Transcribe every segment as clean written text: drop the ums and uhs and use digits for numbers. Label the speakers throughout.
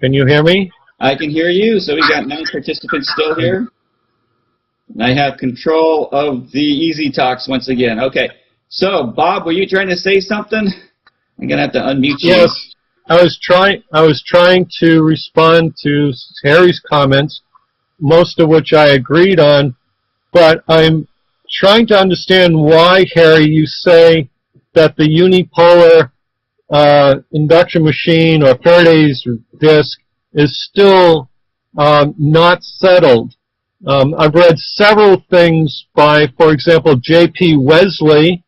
Speaker 1: Can you hear me?
Speaker 2: I can hear you. So we got 9 participants still here. And I have control of the Easy Talks once again. Okay. So, Bob, were you trying to say something? I'm going to have to unmute you.
Speaker 1: Yes. I was trying to respond to Harry's comments, most of which I agreed on, but I'm trying to understand why, Harry, you say that the unipolar induction machine or Faraday's disk is still not settled. I've read several things by, for example, J.P. Wesley,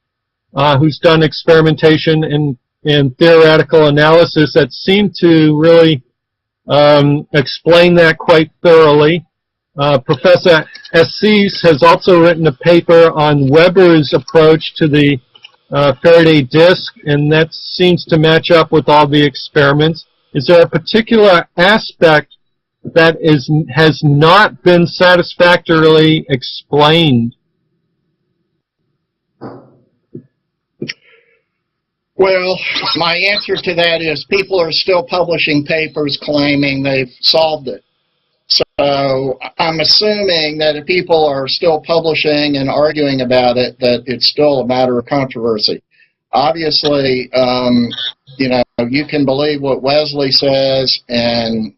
Speaker 1: who's done experimentation in theoretical analysis that seem to really explain that quite thoroughly. Professor Assis has also written a paper on Weber's approach to the Faraday disk, and that seems to match up with all the experiments. Is there a particular aspect that has not been satisfactorily explained?
Speaker 3: Well, my answer to that is people are still publishing papers claiming they've solved it. So I'm assuming that if people are still publishing and arguing about it, that it's still a matter of controversy. Obviously, you know, you can believe what Wesley says, and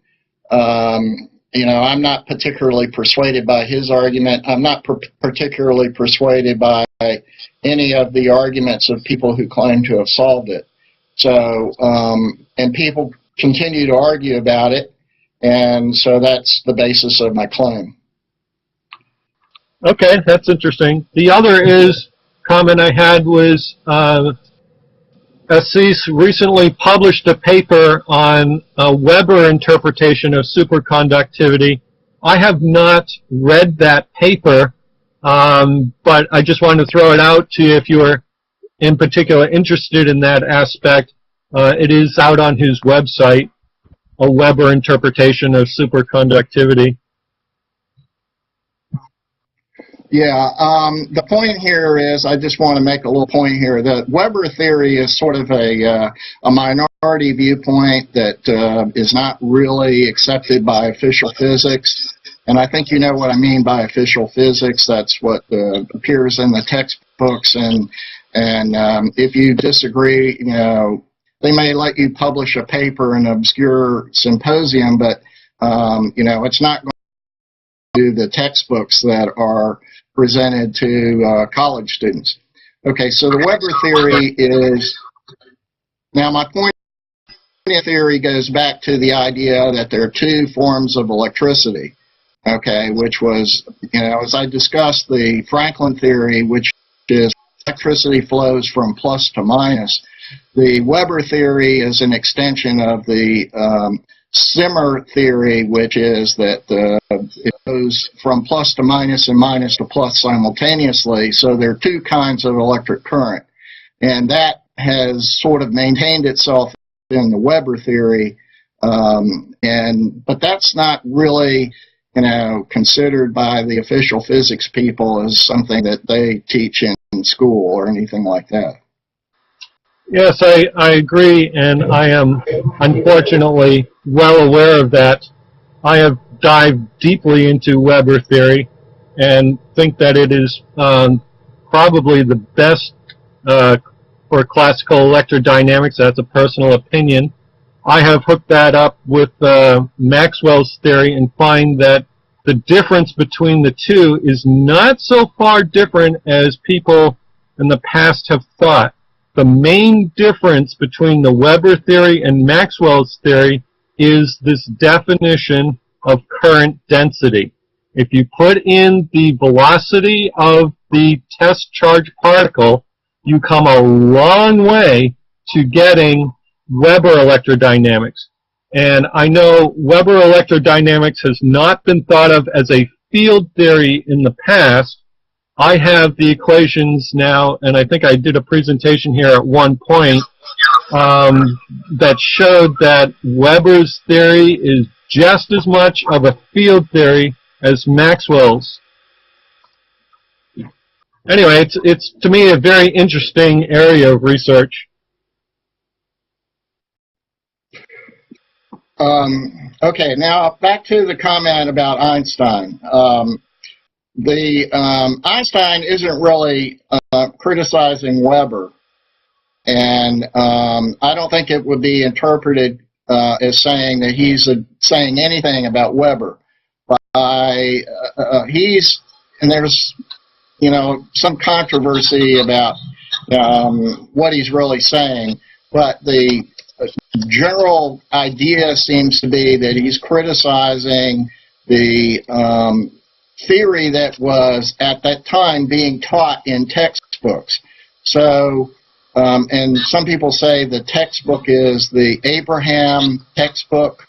Speaker 3: you know, I'm not particularly persuaded by his argument. I'm not particularly persuaded by any of the arguments of people who claim to have solved it. So, and people continue to argue about it, and so that's the basis of my claim.
Speaker 1: Okay, that's interesting. The other comment I had was Assis recently published a paper on a Weber interpretation of superconductivity. I have not read that paper, but I just wanted to throw it out to you if you are in particular interested in that aspect. It is out on his website, a Weber interpretation of superconductivity.
Speaker 3: Yeah, the point here is, I just want to make a little point here, that Weber theory is sort of a minority viewpoint that is not really accepted by official physics. And I think you know what I mean by official physics. That's what appears in the textbooks. And if you disagree, you know, they may let you publish a paper in an obscure symposium, but you know, it's not going to do the textbooks that are presented to college students. Okay, so the Weber theory is, now my point of theory goes back to the idea that there are 2 forms of electricity, okay, which was, you know, as I discussed, the Franklin theory, which is electricity flows from plus to minus. The Weber theory is an extension of the Simmer theory, which is that it goes from plus to minus and minus to plus simultaneously. So there are 2 kinds of electric current. And that has sort of maintained itself in the Weber theory. But that's not really, you know, considered by the official physics people as something that they teach in school or anything like that.
Speaker 1: Yes, I agree, and I am unfortunately well aware of that. I have dived deeply into Weber theory and think that it is probably the best for classical electrodynamics. That's a personal opinion. I have hooked that up with Maxwell's theory and find that the difference between the 2 is not so far different as people in the past have thought. The main difference between the Weber theory and Maxwell's theory is this definition of current density. If you put in the velocity of the test charge particle, you come a long way to getting Weber electrodynamics. And I know Weber electrodynamics has not been thought of as a field theory in the past. I have the equations now, and I think I did a presentation here at one point that showed that Weber's theory is just as much of a field theory as Maxwell's. Anyway, it's to me a very interesting area of research.
Speaker 3: Okay, now back to the comment about Einstein. Einstein isn't really criticizing Weber, and I don't think it would be interpreted as saying that he's saying anything about Weber. And there's some controversy about what he's really saying, but the general idea seems to be that he's criticizing the theory that was at that time being taught in textbooks. So, and some people say the textbook is the Abraham textbook.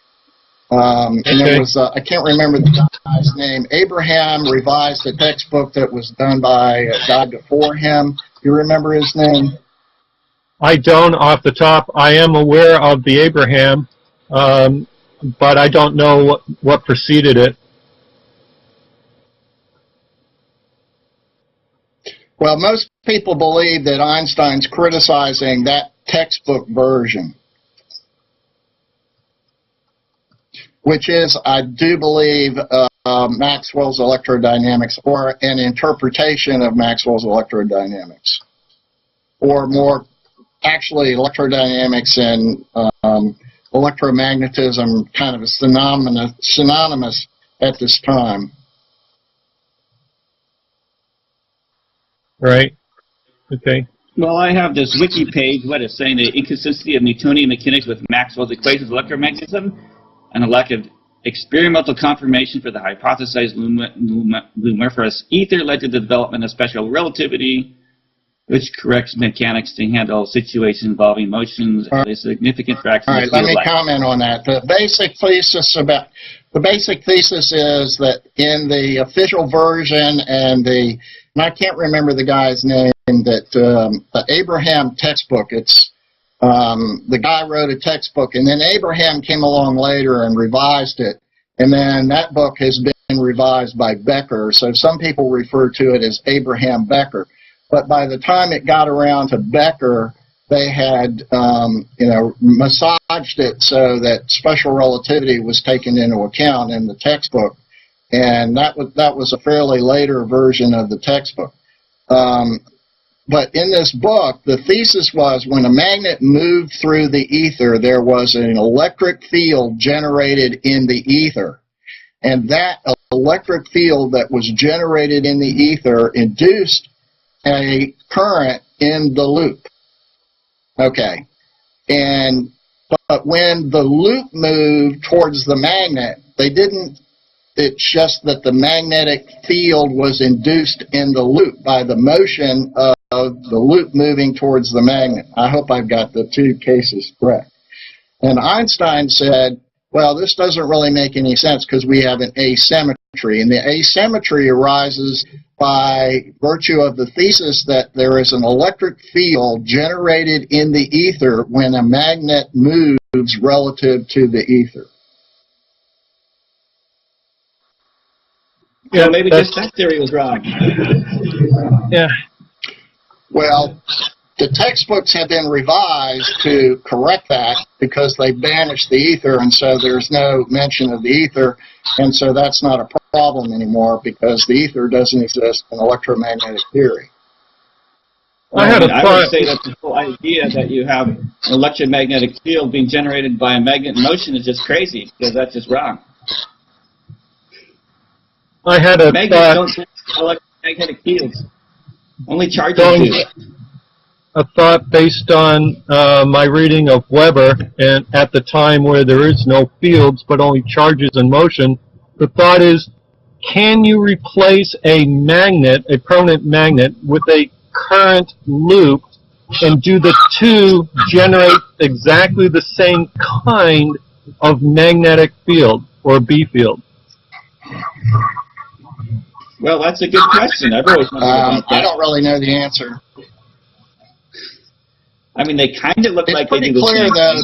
Speaker 3: And there was, I can't remember the guy's name. Abraham revised a textbook that was done by a guy before him. You remember his name?
Speaker 1: I don't off the top. I am aware of the Abraham, but I don't know what preceded it.
Speaker 3: Well, most people believe that Einstein's criticizing that textbook version, which is, I do believe, Maxwell's electrodynamics, or an interpretation of Maxwell's electrodynamics, or more actually electrodynamics and electromagnetism kind of synonymous at this time.
Speaker 1: Right. Okay.
Speaker 2: Well, I have this wiki page, what is saying the inconsistency of Newtonian mechanics with Maxwell's equations of electromagnetism and a lack of experimental confirmation for the hypothesized luminiferous ether led to the development of special relativity, which corrects mechanics to handle situations involving motions at a significant fraction
Speaker 3: of the speed of light. All right, let me comment on that. The basic thesis is that in the official version and I can't remember the guy's name, that the Abraham textbook, the guy wrote a textbook, and then Abraham came along later and revised it, and then that book has been revised by Becker, so some people refer to it as Abraham Becker. But by the time it got around to Becker, they had massaged it so that special relativity was taken into account in the textbook, and that was a fairly later version of the textbook. But in this book, the thesis was when a magnet moved through the ether, there was an electric field generated in the ether. And that electric field that was generated in the ether induced a current in the loop. Okay. But when the loop moved towards the magnet, it's just that the magnetic field was induced in the loop by the motion of the loop moving towards the magnet. I hope I've got the two cases correct. And Einstein said, well, this doesn't really make any sense because we have an asymmetry. And the asymmetry arises by virtue of the thesis that there is an electric field generated in the ether when a magnet moves relative to the ether.
Speaker 2: Yeah, well, maybe just that theory was wrong.
Speaker 1: Yeah.
Speaker 3: Well, the textbooks have been revised to correct that because they banished the ether, and so there's no mention of the ether, and so that's not a problem anymore because the ether doesn't exist in electromagnetic theory.
Speaker 2: Well, I would say that the whole idea that you have an electromagnetic field being generated by a magnet in motion is just crazy because that's just wrong.
Speaker 1: I had a
Speaker 2: Magnets don't generate electromagnetic fields. Only charges do.
Speaker 1: A thought based on my reading of Weber, and at the time where there is no fields but only charges in motion, the thought is, can you replace a magnet, a permanent magnet, with a current loop and do the two generate exactly the same kind of magnetic field or B field?
Speaker 2: Well, that's a good question. I've always wondered about that.
Speaker 3: I don't really know the answer.
Speaker 2: I mean, they kind of look like they do
Speaker 3: the same
Speaker 2: thing.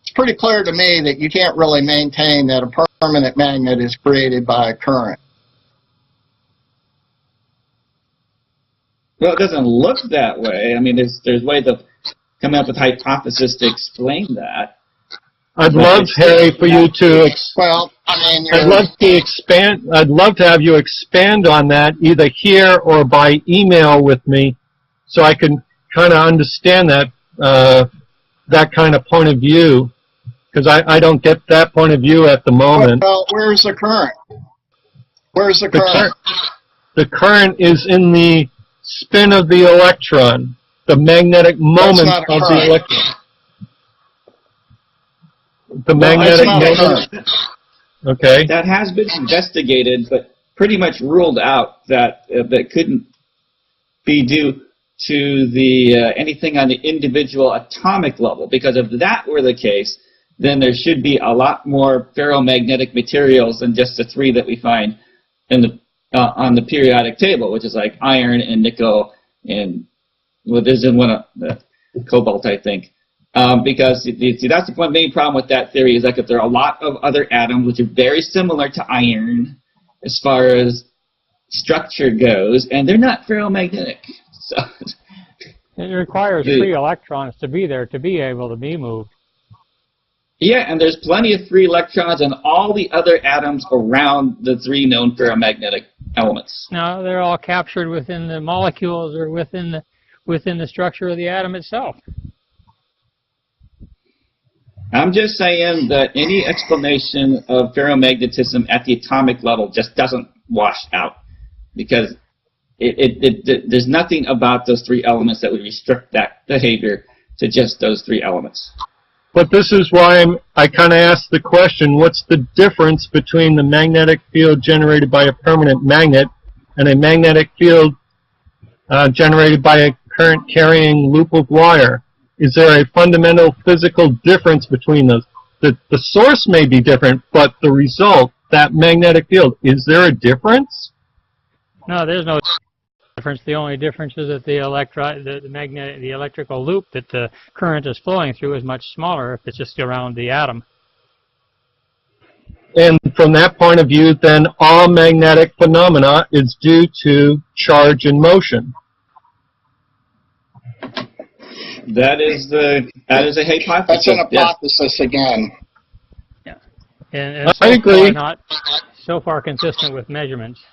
Speaker 3: It's pretty clear to me that you can't really maintain that a permanent magnet is created by a current.
Speaker 2: Well, it doesn't look that way. I mean, there's ways of coming up with hypotheses to explain that.
Speaker 1: I'd love, Harry, for you to
Speaker 3: Well, I mean,
Speaker 1: I'd love to expand. I'd love to have you expand on that either here or by email with me, so I can kind of understand that that kind of point of view, because I don't get that point of view at the moment.
Speaker 3: well, where's the current? Where's the current?
Speaker 1: The current is in the spin of the electron, the magnetic moment
Speaker 3: not a
Speaker 1: of the
Speaker 3: current.
Speaker 1: electron. The
Speaker 3: Well,
Speaker 1: magnetic
Speaker 3: it's not a
Speaker 1: moment.
Speaker 3: current.
Speaker 1: Okay.
Speaker 2: That has been investigated, but pretty much ruled out that that couldn't be due to the anything on the individual atomic level. Because if that were the case, then there should be a lot more ferromagnetic materials than just the three that we find in the on the periodic table, which is like iron and nickel and well, there's in one of the cobalt, I think. Because see, that's the main problem with that theory is like if there are a lot of other atoms which are very similar to iron as far as structure goes, and they're not ferromagnetic. So
Speaker 4: it requires free electrons to be there to be able to be moved.
Speaker 2: Yeah, and there's plenty of free electrons in all the other atoms around the three known ferromagnetic elements.
Speaker 4: No, they're all captured within the molecules or within the structure of the atom itself.
Speaker 2: I'm just saying that any explanation of ferromagnetism at the atomic level just doesn't wash out, because there's nothing about those three elements that would restrict that behavior to just those three elements.
Speaker 1: But this is why I kind of asked the question, what's the difference between the magnetic field generated by a permanent magnet and a magnetic field generated by a current-carrying loop of wire? Is there a fundamental physical difference between those? The source may be different, but the result, that magnetic field, is there a difference?
Speaker 4: No, there's no difference. The only difference is that the electrical loop that the current is flowing through is much smaller if it's just around the atom.
Speaker 1: And from that point of view, then all magnetic phenomena is due to charge and motion.
Speaker 2: That is a hypothesis.
Speaker 3: That's an hypothesis again.
Speaker 4: Yeah, and
Speaker 1: I agree.
Speaker 4: Not so far consistent with measurements.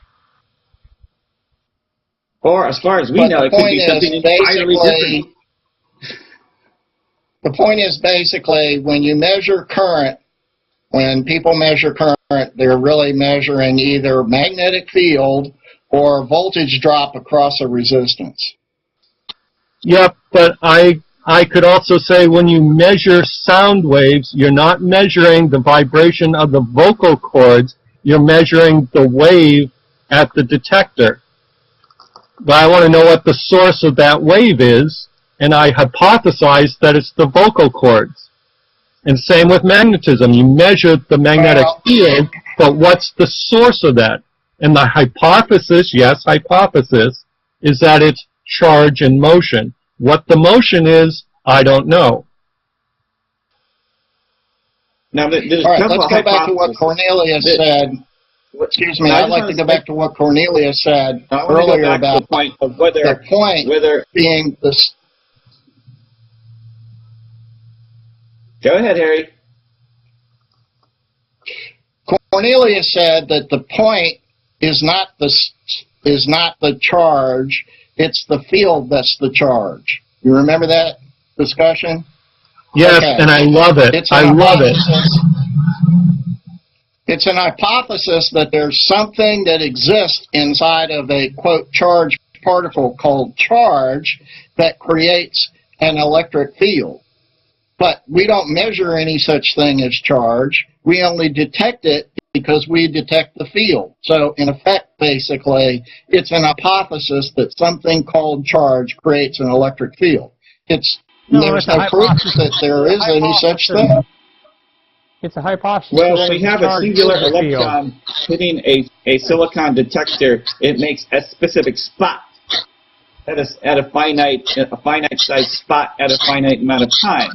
Speaker 2: Or as far as we know, it could be something entirely different.
Speaker 3: The point is basically when you measure current, when people measure current, they're really measuring either magnetic field or voltage drop across a resistance.
Speaker 1: Yep, but I could also say when you measure sound waves, you're not measuring the vibration of the vocal cords, you're measuring the wave at the detector. But I want to know what the source of that wave is, and I hypothesize that it's the vocal cords. And same with magnetism. You measure the magnetic field, but what's the source of that? And the hypothesis, yes, hypothesis, is that it's charge and motion. What the motion is, I don't know.
Speaker 2: Now,
Speaker 3: all right, let's go back to what Cornelius said. Excuse me, I'd like to go back to what Cornelius said earlier about
Speaker 2: the point of whether
Speaker 3: being this.
Speaker 2: Go ahead, Harry.
Speaker 3: Cornelius said that the point is not the charge, it's the field that's the charge. You remember that discussion?
Speaker 1: Yes,
Speaker 3: okay.
Speaker 1: And I love it. I love it.
Speaker 3: It's an hypothesis that there's something that exists inside of a, quote, charged particle called charge that creates an electric field. But we don't measure any such thing as charge. We only detect it because we detect the field. So, in effect, basically, it's an hypothesis that something called charge creates an electric field. There's no proof that there is any such thing.
Speaker 4: It's a hypothesis.
Speaker 2: Well, when we have a singular electron hitting a silicon detector, it makes a specific spot at a finite sized spot at a finite amount of time.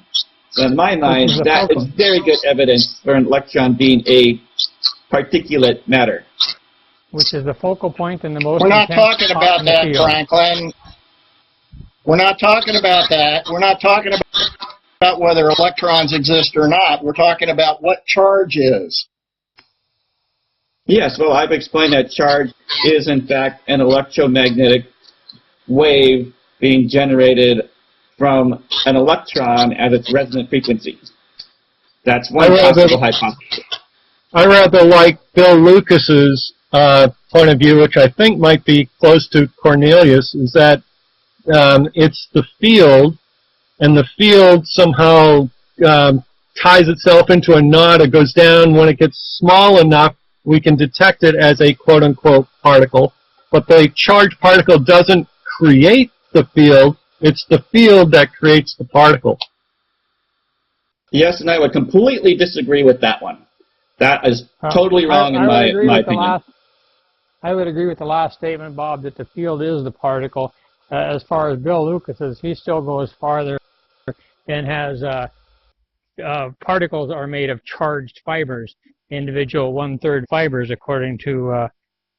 Speaker 2: So in my mind, that is very good evidence for an electron being a particulate matter.
Speaker 4: Which is the focal point and the most.
Speaker 3: We're not talking about that, Franklin. We're not talking about that. We're not talking about. about whether electrons exist or not. We're talking about what charge is.
Speaker 2: Yes, well, I've explained that charge is, in fact, an electromagnetic wave being generated from an electron at its resonant frequency. That's one possible hypothesis.
Speaker 1: I rather like Bill Lucas's point of view, which I think might be close to Cornelius, is that it's the field, and the field somehow ties itself into a knot or goes down. When it gets small enough, we can detect it as a quote-unquote particle. But the charged particle doesn't create the field. It's the field that creates the particle.
Speaker 2: Yes, and I would completely disagree with that one. That is totally wrong in my opinion.
Speaker 4: I would agree with the last statement, Bob, that the field is the particle. As far as Bill Lucas is, he still goes farther and has particles are made of charged fibers, individual one-third fibers, according to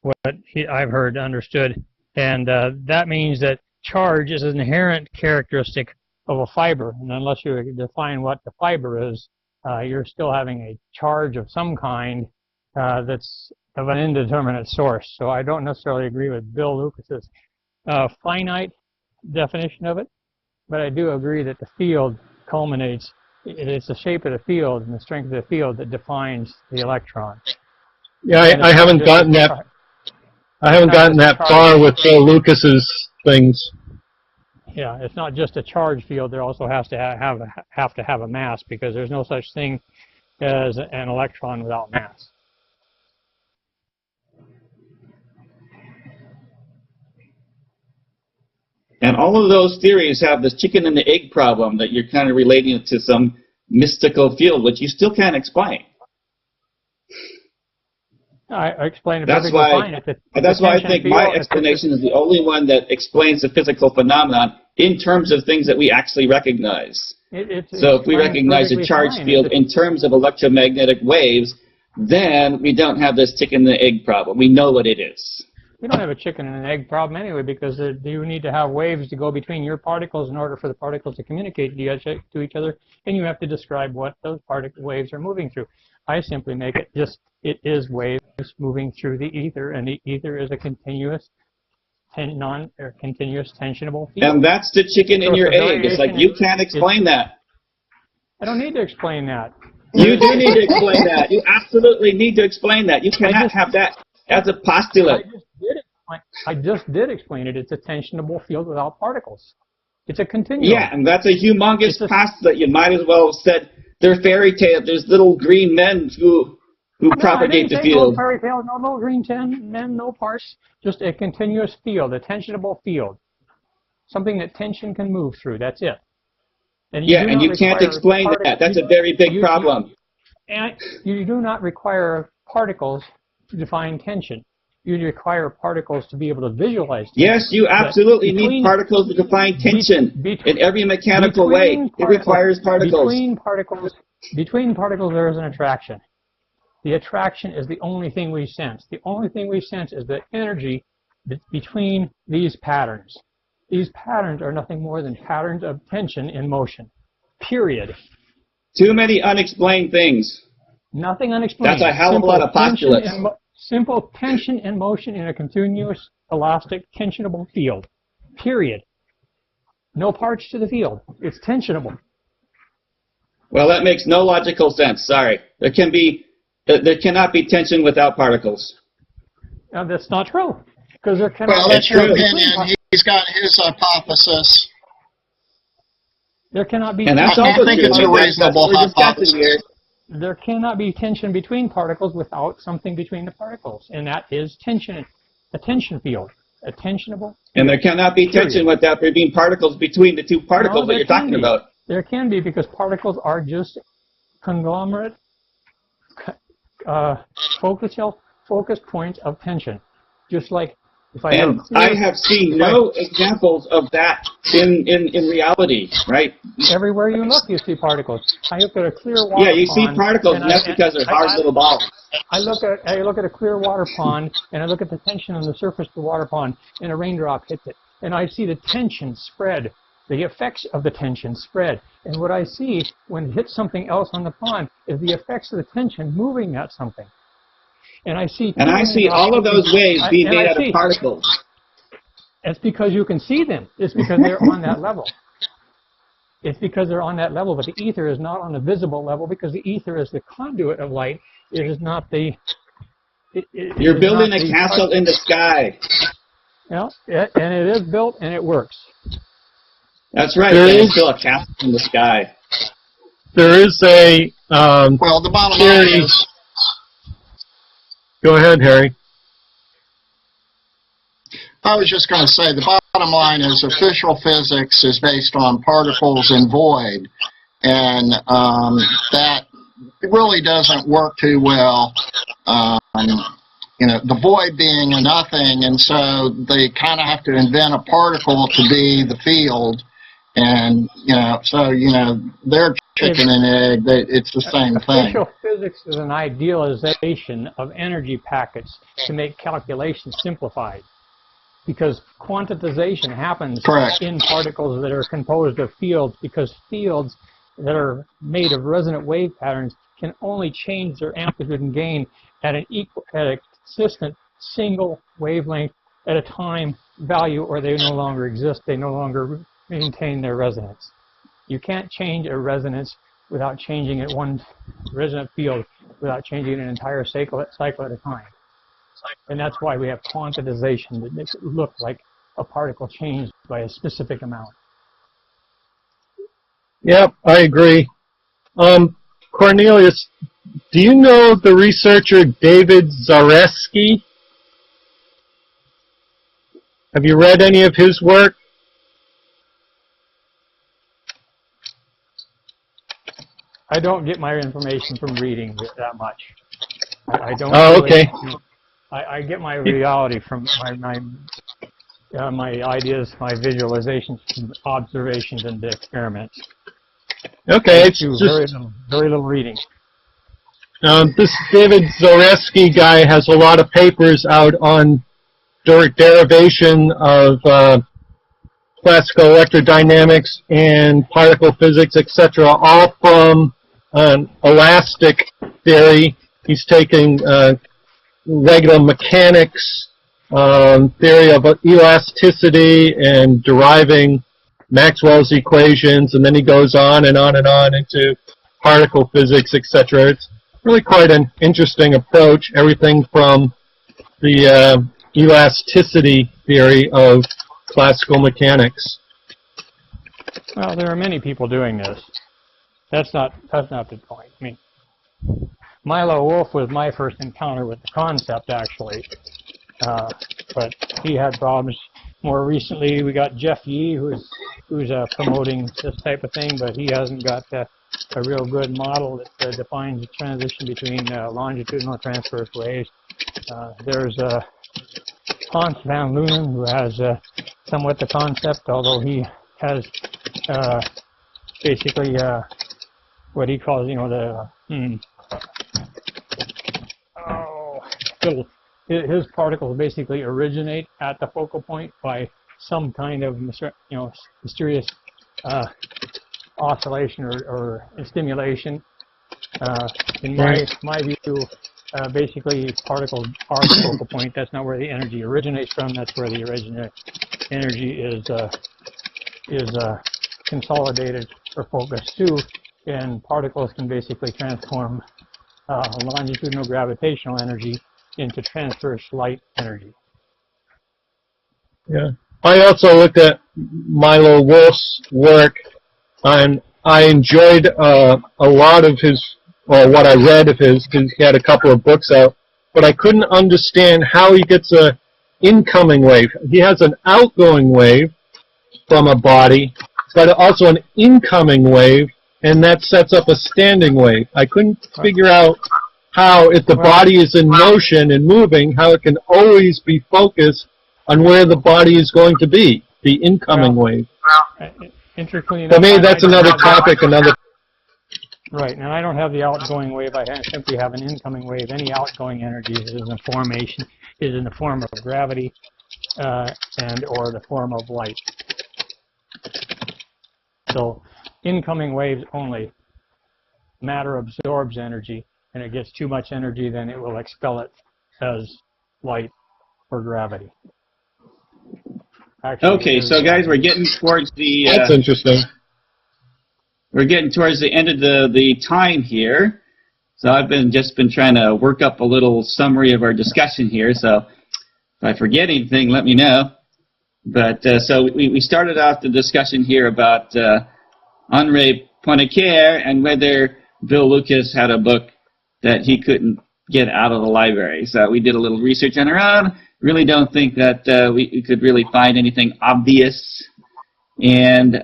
Speaker 4: what I've heard understood. And that means that charge is an inherent characteristic of a fiber. And unless you define what the fiber is, you're still having a charge of some kind that's of an indeterminate source. So I don't necessarily agree with Bill Lucas's finite definition of it, but I do agree that the field culminates. It's the shape of the field and the strength of the field that defines the electron.
Speaker 1: Yeah, I haven't gotten that. I haven't gotten that far with Bill Lucas's things.
Speaker 4: Yeah, it's not just a charge field. There also has to have a mass, because there's no such thing as an electron without mass.
Speaker 2: And all of those theories have this chicken and the egg problem that you're kind of relating it to some mystical field, which you still can't explain.
Speaker 4: I explained it
Speaker 2: that's
Speaker 4: perfectly
Speaker 2: why,
Speaker 4: fine.
Speaker 2: That's why I think my explanation is the only one that explains the physical phenomenon in terms of things that we actually recognize. So if we recognize a charge field in terms of electromagnetic waves, then we don't have this chicken and the egg problem. We know what it is.
Speaker 4: We don't have a chicken and an egg problem anyway, because you need to have waves to go between your particles in order for the particles to communicate to each other, and you have to describe what those waves are moving through. I simply make it just, it is waves moving through the ether, and the ether is a continuous, continuous tensionable field.
Speaker 2: And that's the chicken in your egg. It's like you can't explain that.
Speaker 4: I don't need to explain that.
Speaker 2: You do need to explain that. You absolutely need to explain that. You cannot have that as a postulate.
Speaker 4: I just did explain it. It's a tensionable field without particles. It's a continuum.
Speaker 2: Yeah, and that's a humongous postulate. You might as well have said they're fairy tales. There's little green men who propagate the field.
Speaker 4: No fairy tales, no little green men, no parts. Just a continuous field, a tensionable field. Something that tension can move through. That's it. And you
Speaker 2: can't explain that. That's a very big problem.
Speaker 4: And you do not require particles to define tension. You require particles to be able to visualize tension.
Speaker 2: Yes, you absolutely need particles to define tension in every mechanical way. It requires particles.
Speaker 4: Between particles, there is an attraction. The attraction is the only thing we sense. The only thing we sense is the energy between these patterns. These patterns are nothing more than patterns of tension in motion. Period.
Speaker 2: Too many unexplained things.
Speaker 4: Nothing unexplained.
Speaker 2: That's a hell of a lot of postulates.
Speaker 4: Simple tension and motion in a continuous, elastic, tensionable field. Period. No parts to the field. It's tensionable.
Speaker 2: Well, that makes no logical sense. Sorry. There cannot be tension without particles.
Speaker 4: That's not true. Because there cannot.
Speaker 3: Well, that's your opinion. He's got his hypothesis.
Speaker 4: There cannot be.
Speaker 2: And that's
Speaker 3: I think it's a reasonable hypothesis.
Speaker 4: There cannot be tension between particles without something between the particles, and that is tension, a tension field, a tensionable.
Speaker 2: And there cannot be tension without there being particles between the two particles that you're talking about.
Speaker 4: There can be, because particles are just conglomerate focus points of tension, just like if I
Speaker 2: have seen no examples of that in reality, right?
Speaker 4: Everywhere you look, you see particles. I look at a clear water pond.
Speaker 2: Yeah, you see particles, and that's because they're hard little balls.
Speaker 4: I look at a clear water pond, and I look at the tension on the surface of the water pond, and a raindrop hits it, and I see the tension spread the effects of the tension spread. And what I see when it hits something else on the pond is the effects of the tension moving that something. And I see
Speaker 2: all of those waves being made out of particles.
Speaker 4: It's because you can see them. It's because they're on that level. It's because they're on that level, but the ether is not on the visible level because the ether is the conduit of light. It is not the...
Speaker 2: You're building a castle in the sky.
Speaker 4: Yeah, and it is built and it works.
Speaker 2: That's right. There's still a castle in the sky.
Speaker 1: There is a...
Speaker 3: well, the bottom line is...
Speaker 1: Go ahead, Harry.
Speaker 3: I was just going to say, the bottom line is official physics is based on particles and void, and that really doesn't work too well. You know, the void being a nothing, and so they kind of have to invent a particle to be the field, and they're chicken and egg. It's the same thing.
Speaker 4: Official physics is an idealization of energy packets to make calculations simplified. Because quantization happens in particles that are composed of fields, because fields that are made of resonant wave patterns can only change their amplitude and gain at a consistent single wavelength at a time value, or they no longer exist. They no longer maintain their resonance. You can't change a resonance without changing it one resonant field without changing an entire cycle at a time. And that's why we have quantization that makes it look like a particle changed by a specific amount.
Speaker 1: Yep, I agree. Cornelius, do you know the researcher David Zaretsky? Have you read any of his work?
Speaker 4: I don't get my information from reading that much. I don't.
Speaker 1: Oh,
Speaker 4: really,
Speaker 1: okay.
Speaker 4: I get my reality from my ideas, my visualizations from observations and experiments.
Speaker 1: Okay,
Speaker 4: I
Speaker 1: it's
Speaker 4: do
Speaker 1: just
Speaker 4: very little reading.
Speaker 1: this David Zaretsky guy has a lot of papers out on derivation of classical electrodynamics and particle physics, etc., all from an elastic theory. He's taking regular mechanics, theory of elasticity, and deriving Maxwell's equations, and then he goes on and on and on into particle physics, etc. It's really quite an interesting approach, everything from the elasticity theory of classical mechanics.
Speaker 4: Well, there are many people doing this. That's not the point. I mean, Milo Wolf was my first encounter with the concept, actually, but he had problems. More recently, we got Jeff Yee, who's promoting this type of thing, but he hasn't got a real good model that defines the transition between longitudinal transverse waves. There's Hans van Loonen, who has somewhat the concept, although he has basically what he calls, his particles basically originate at the focal point by some kind of mysterious oscillation or stimulation. In my view, basically particles are the focal point. That's not where the energy originates from. That's where the energy is consolidated or focused to, and particles can basically transform longitudinal gravitational energy into transverse light energy.
Speaker 1: Yeah. I also looked at Milo Wolf's work, and I enjoyed a lot of his, or what I read of his, because he had a couple of books out, but I couldn't understand how he gets an incoming wave. He has an outgoing wave from a body, but also an incoming wave, and that sets up a standing wave. I couldn't figure out how, if the body is in motion and moving, how it can always be focused on where the body is going to be, the incoming wave.
Speaker 4: Interestingly enough,
Speaker 1: For me, that's another topic,
Speaker 4: Right, and I don't have the outgoing wave. I simply have an incoming wave. Any outgoing energy is in the form of gravity and or the form of light. So incoming waves only. Matter absorbs energy, and it gets too much energy, then it will expel it as light or gravity. Actually,
Speaker 2: Okay, so guys, we're getting towards the
Speaker 1: That's interesting.
Speaker 2: we're getting towards the end of the time here. So I've just been trying to work up a little summary of our discussion here. So if I forget anything, let me know. But so we started off the discussion here about Henri Poincaré and whether Bill Lucas had a book that he couldn't get out of the library. So we did a little research on our own. Really don't think that we could really find anything obvious. And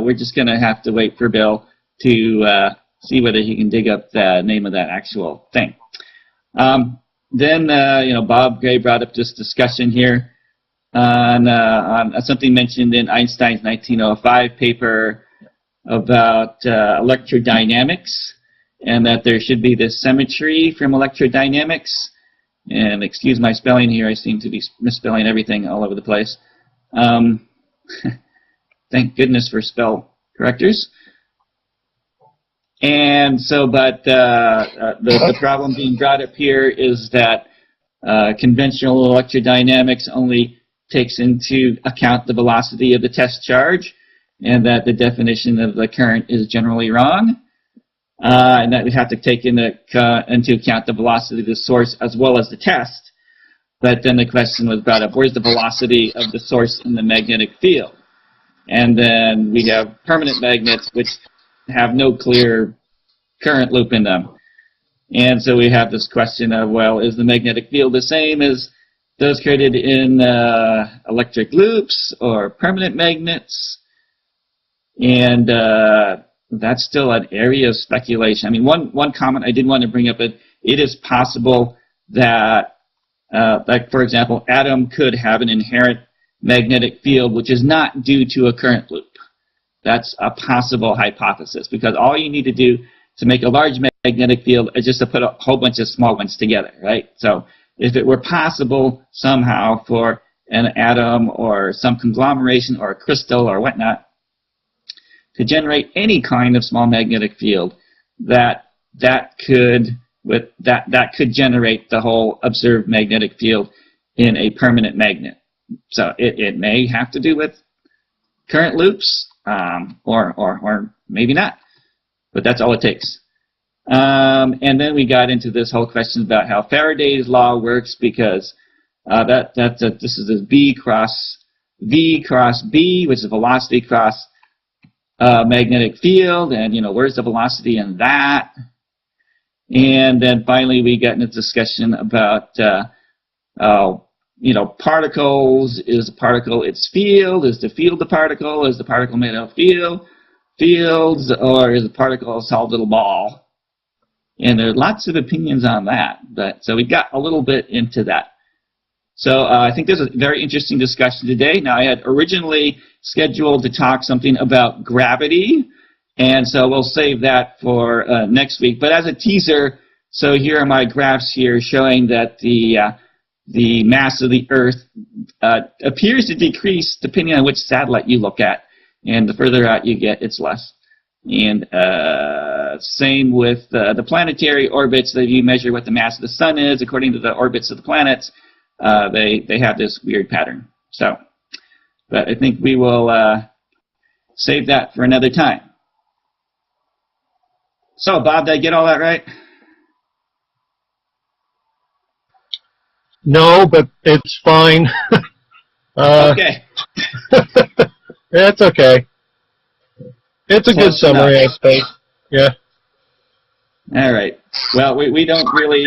Speaker 2: we're just going to have to wait for Bill to see whether he can dig up the name of that actual thing. Then, Bob Gray brought up this discussion here on something mentioned in Einstein's 1905 paper about electrodynamics, and that there should be this symmetry from electrodynamics. And excuse my spelling here, I seem to be misspelling everything all over the place. Thank goodness for spell correctors. And so, but the problem being brought up here is that conventional electrodynamics only takes into account the velocity of the test charge, and that the definition of the current is generally wrong, and that we have to take into account the velocity of the source as well as the test. But then the question was brought up, where's the velocity of the source in the magnetic field? And then we have permanent magnets which have no clear current loop in them. And so we have this question of, well, is the magnetic field the same as those created in electric loops or permanent magnets? And that's still an area of speculation. I mean, one comment I did want to bring up, it is possible that, like, for example, atom could have an inherent magnetic field which is not due to a current loop. That's a possible hypothesis, because all you need to do to make a large magnetic field is just to put a whole bunch of small ones together, right? So if it were possible somehow for an atom or some conglomeration or a crystal or whatnot to generate any kind of small magnetic field, that could generate the whole observed magnetic field in a permanent magnet. So it may have to do with current loops, or maybe not, but that's all it takes. And then we got into this whole question about how Faraday's law works, because this is this V cross B, which is velocity cross magnetic field, and where's the velocity in that? And then finally we got into discussion about particles. Is a particle its field? Is the field the particle? Is the particle made of fields, or is the particle a solid little ball? And there are lots of opinions on that. But so we got a little bit into that. So I think there's a very interesting discussion today. Now, I had originally scheduled to talk something about gravity, and so we'll save that for next week. But as a teaser, so here are my graphs here showing that the mass of the Earth appears to decrease depending on which satellite you look at, and the further out you get, it's less. And same with the planetary orbits. That you measure what the mass of the sun is according to the orbits of the planets. They have this weird pattern. So, but I think we will save that for another time. So, Bob, did I get all that right?
Speaker 1: No, but it's fine.
Speaker 2: Okay.
Speaker 1: It's okay. It's a good summary, I suppose. Yeah.
Speaker 2: All right. Well, we don't really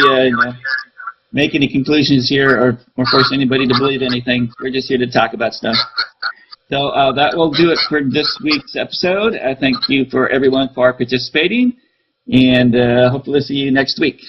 Speaker 2: make any conclusions here or force anybody to believe anything. We're just here to talk about stuff. So that will do it for this week's episode. I thank you for everyone for participating, and hopefully see you next week.